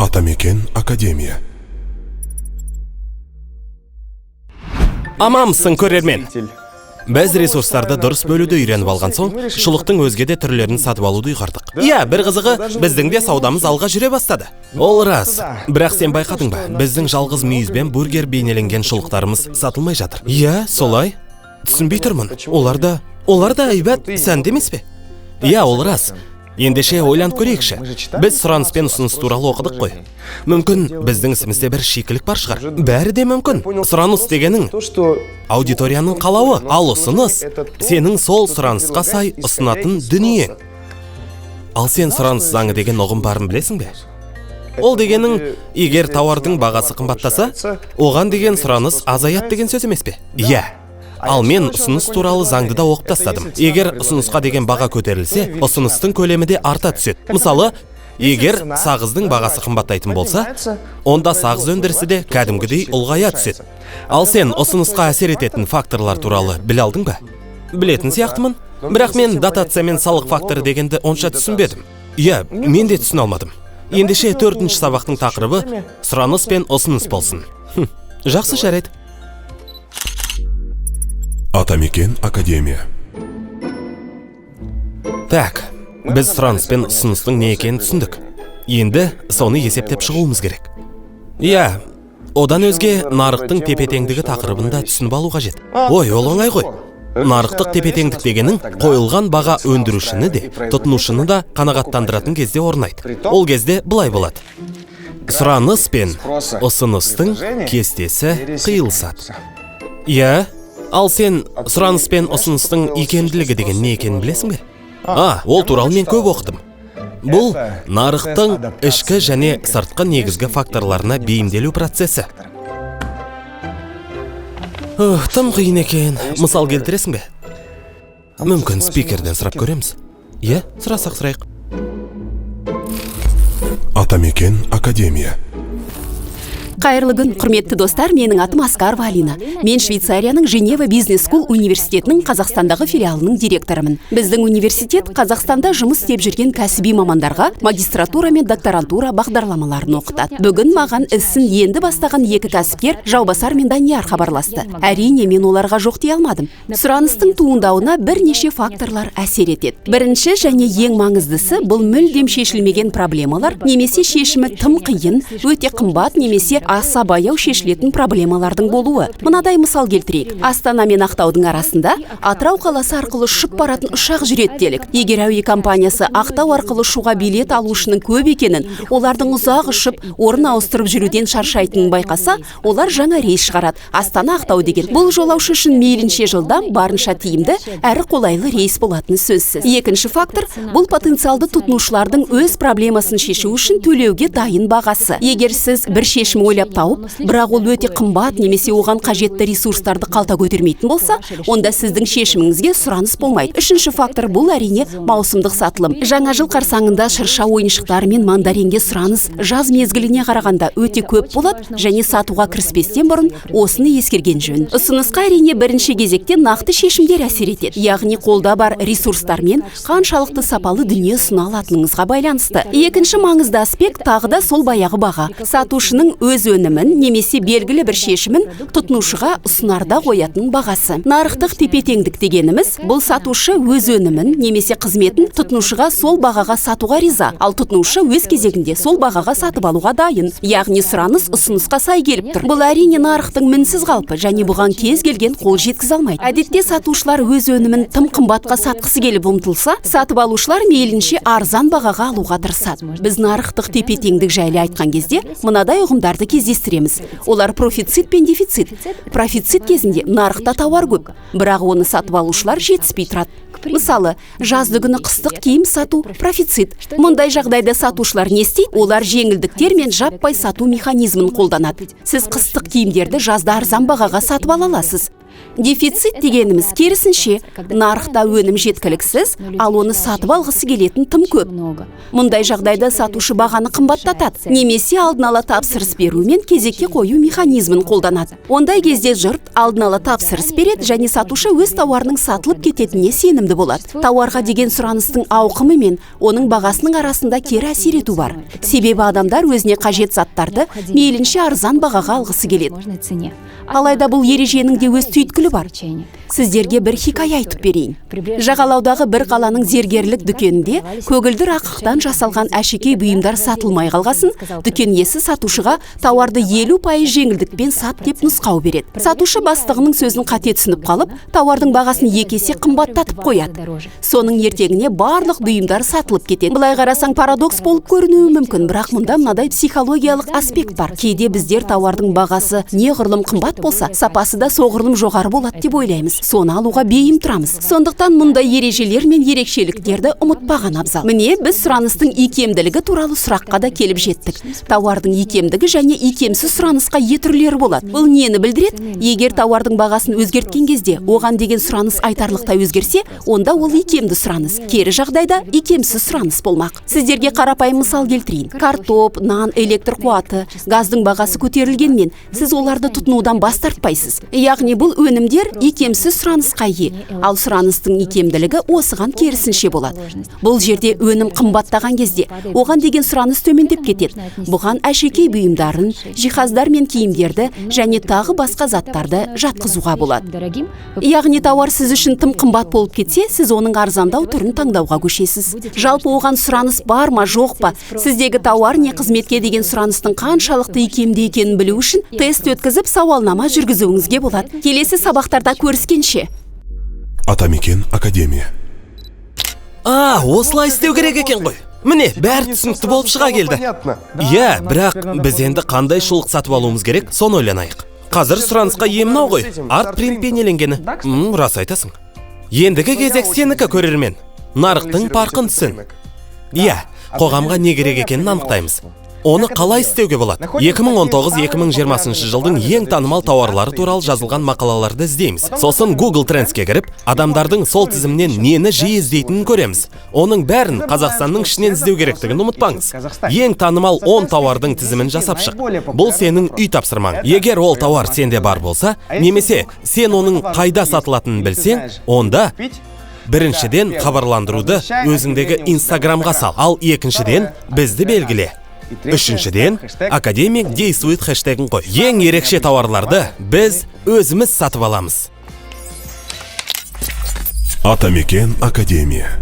Атамекен Академия. Амамсың көрермен. Біз ресурстарды дұрыс бөлуді үйреніп алған соң, шұлықтың өзге де түрлерін сатып алуды ұйғардық. Бір қызығы, біздің де саудамыз алға жүре бастады. Ол рас. Бірақ сен байқадың ба, біздің жалғыз мүйіз бен бургер бейнеленген шұлықтарымыз сатылмай жатыр. Солай. Түсінбей тұрмын. Олар да әйбат сәнді емес пе? Ол рас. Ендеше ойланып көрейікші. Біз сұраныс пен ұсыныс туралы оқыдық қой. Мүмкін біздің ісімізде бір шикілік бар шығар. Бәрі де мүмкін. Сұраныс дегенің аудиторияның қалауы, ал ұсыныс сенің сол сұранысқа сай ұсынатын дүниең. Ал сен сұраныс заңы деген ұғым барын білесің бе? Ол дегенің, егер тауардың бағасы қымбаттаса, оған деген сұраныс азаят деген сөз емес пе? Ал мен ұсыныс туралы заңды да оқып тастадым. Егер ұсынысқа деген баға көтерілсе, ұсыныстың көлемі де арта түседі. Мысалы, егер сағыздың бағасы қымбаттайтын болса, онда сағыз өндірісі де кәдімгідей ұлғая түседі. Ал сен ұсынысқа әсер ететін факторлар туралы біле алдың ба? Білетін сияқтымын, бірақ мен дотация мен салық факторы дегенді онша түсінбедім. Мен де түсіне алмадым. Ендеше 4-ші сабақтың тақырыбы сұраныс пен ұсыныс болсын. Жақсы, жарайды. Атамекен Академия. Біз сұраныс пен ұсыныстың не екенін түсіндік. Енді соны есептеп шығуымыз керек. Одан өзге нарықтың тепе-теңдігі тақырыбында түсініп алу қажет. Ол оңай ғой. Нарықтық тепе-теңдік дегенің қойылған баға өндірушіні де, тұтынушыны да қанағаттандыратын кезде орнайды. Ол кезде былай болады. Сұраныс пен ұсыныстың кестесі қиылысады. Ал сен сұраныс пен ұсыныстың икемділігі деген не екенін білесің бе? Ол туралы мен көп оқыдым. Бұл нарықтың ішкі және сыртқы негізгі факторларына бейімделу процесі. Тым қиын екен. Мысал келтіресің бе? Мүмкін спикерден сұрап көреміз. Сұрасақ сұрайық. Атамекен Академия. Қайырлы күн, құрметті достар, менің атым Аскар Валина. Мен Швейцарияның Женева бизнес-скул университетінің Қазақстандағы филиалының директорымын. Біздің университет Қазақстанда жұмыс істеп жүрген кәсіби мамандарға магистратура мен докторантура бағдарламаларын оқытады. Бүгін маған ісін енді бастаған екі кәсіпкер Жаубасар мен Данияр хабарласты. Әрине, мен оларға жоқ дей алмадым. Сұраныстың туындауына бірнеше факторлар әсер етеді. Бірінші және ең маңыздысы бұл мүлдем шешілмеген проблемалар, немесе шешімі тым қиын, өте қымбат немесе аса баяу шешілетін проблемалардың болуы. Мынадай мысал келтірейік. Астана мен Ақтаудың арасында Атырау қаласы арқылы ұшып баратын ұшақ жүреді делік. Егер әуе компаниясы Ақтау арқылы ұшуға билет алушының көп екенін, олардың ұзақ ұшып, орын ауыстырып жүруден шаршайтынын байқаса, олар жаңа рейс шығарады. Астана Ақтау деген. Бұл жолаушы үшін мейлінше жылдам, барынша тиімді, әрі қолайлы рейс болатыны сөзсіз. Екінші фактор бұл потенциалды тұтынушылардың өз проблемасын шешу үшін төлеуге дайын бағасы. Егер сіз бір шешім ойлап тауып, бірақ ол өте қымбат немесе оған қажетті ресурстарды қалта көтермейтін болса, онда сіздің шешіміңізге сұраныс болмайды. Үшінші фактор бұл әрине маусымдық сатылым. Жаңа жыл қарсаңында шырша ойыншықтары мен мандаринге сұраныс жаз мезгіліне қарағанда өте көп болады, және сатуға кіріспестен бұрын осыны ескерген жөн. Ұсынысқа әрине бірінші кезекте нақты шешімдер әсер етеді. Яғни қолда бар ресурстармен қаншалықты сапалы дүние ұсына алатыныңызға байланысты. Екінші маңызды аспект тағы да сол баяғы баға. Сатушының өз өнімін немесе белгілі бір шешімін тұтынушыға ұсынарда қоятын бағасы. Нарықтық тепе-теңдік дегеніміз бұл сатушы өз өнімін немесе қызметін тұтынушыға сол бағаға сатуға риза, ал тұтынушы өз кезегінде сол бағаға сатып алуға дайын. Яғни сұраныс ұсынысқа сай келіп тұр. Бұл әрине нарықтың мінсіз қалпы, және бұған кез келген қол жеткізе алмайды. Әдетте сатушылар өз өнімін тым қымбатқа сатқысы келіп ұмтылса, сатып алушылар мейлінше арзан бағаға алуға тырысады. Біз нарықтық тепе-теңдік жайлы айтқан кезде мынадай ұғымдарды кездестіреміз. Олар профицит пен дефицит. Профицит кезінде нарықта тауар көп, бірақ оны сатып алушылар жетіспей тұрады. Мысалы, жазды күні қыстық киім сату профицит. Мұндай жағдайда сатушылар не істейді? Олар жеңілдіктер мен жаппай сату механизмін қолданады. Сіз қыстық киімдерді жазда арзан бағаға сатып ала аласыз. Дефицит дегеніміз керісінше, нарықта өнім жеткіліксіз, ал оны сатып алғысы келетін тым көп. Мұндай жағдайда сатушы бағаны қымбаттатады, немесе алдын ала тапсырыс беру мен кезекке қою механизмін қолданады. Ондай кезде жұрт алдын ала тапсырыс береді және сатушы өз тауарының сатылып кететініне сенімді болады. Тауарға деген сұраныстың ауқымы мен оның бағасының арасында кері әсер ету бар. Себебі адамдар өзіне қажет заттарды мейлінше арзан бағаға алғысы келеді. Алайда бұл ереженің де өз түйткілі бар. Сіздерге бір хикая айтып берейін. Жағалаудағы бір қаланың зергерлік дүкенінде көгілдір ақықтан жасалған әшекей бұйымдар сатылмай қалғасын, дүкен иесі сатушыға тауарды 50% жеңілдікпен сат деп нұсқау береді. Сатушы бастығының сөзін қате түсініп қалып, тауардың бағасын 2 есе қымбаттатып қояды. Соның ертеңіне барлық бұйымдар сатылып кетеді. Былай қарасаң парадокс болып көрінуі мүмкін, бірақ мұнда мынадай психологиялық аспект бар. Кейде біздер тауардың бағасы неғұрлым қымбат болса, сапасы да соғұрлым жоғары болады деп ойлаймыз. Соны алуға бейім тұрамыз. Сондықтан мұндай ережелер мен ерекшеліктерді ұмытпаған абзал. Міне, біз сұраныстың икемділігі туралы сұраққа да келіп жеттік. Тауардың икемдігі және икемсіз сұранысқа түрлері болады. Бұл нені білдіреді? Егер тауардың бағасын өзгерткен кезде, оған деген сұраныс айтарлықтай өзгерсе, онда ол икемді сұраныс. Кері жағдайда икемсіз сұраныс болмақ. Сіздерге қарапайым мысал келтірейін. Картоп, нан, электр қуаты, газдың бағасы көтерілгенмен, сіз оларды тұтынудан бас тартпайсыз. Яғни бұл өнімдер икемсіз сұранысқа ие, ал сұраныстың икемділігі осыған керісінше болады. Бұл жерде өнім қымбаттаған кезде, оған деген сұраныс төмендеп кетеді. Бұған әшекей бұйымдарын, жиһаздар мен киімдерді және тағы басқа заттарды жатқызуға болады. Яғни тауар сіз үшін тым қымбат болып кетсе, сіз оның арзандау түрін таңдауға көшесіз. Жалпы оған сұраныс бар ма, жоқ па? Сіздегі тауар не қызметке деген сұраныстың қаншалықты икемді екенін білу үшін тест өткізіп сауалнама жүргізуіңізге болады. Келесі сабақтарда көріскенше. Атамекен Академия. Осылай істеу керек екен ғой. Міне, бәрі түсінікті болып шыға келді. Иә, бірақ біз енді қандай шұлық сатып алуымыз керек, соны ойланайық. Қазір сұранысқа ие мынау ғой, арт принт бейнеленгені. Рас айтасың. Ендігі кезек сенікі, көрермен. Нарықтың парқын түсін. Иә, қоғамға не керек екенін анықтаймыз. Оны қалай істеуге болады? 2019-2020 жылдың ең танымал тауарлары туралы жазылған мақалаларды іздейміз. Сосын Google Trends'ке кіріп, адамдардың сол тізімнен нені жиі іздейтінін көреміз. Оның бәрін Қазақстанның ішінен іздеу керектігін ұмытпаңыз. Ең танымал 10 тауардың тізімін жасап шық. Бұл сенің үй тапсырмаң. Егер ол тауар сенде бар болса, немесе сен оның қайда сатылатынын білсең, онда біріншіден хабарландыруды өзіңдегі Инстаграмға сал, ал екіншіден бізді белгіле. Үшіншіден, академик действует хэштегін қой. Ең ерекше тауарларды біз өзіміз сатып аламыз. Атамекен Академия.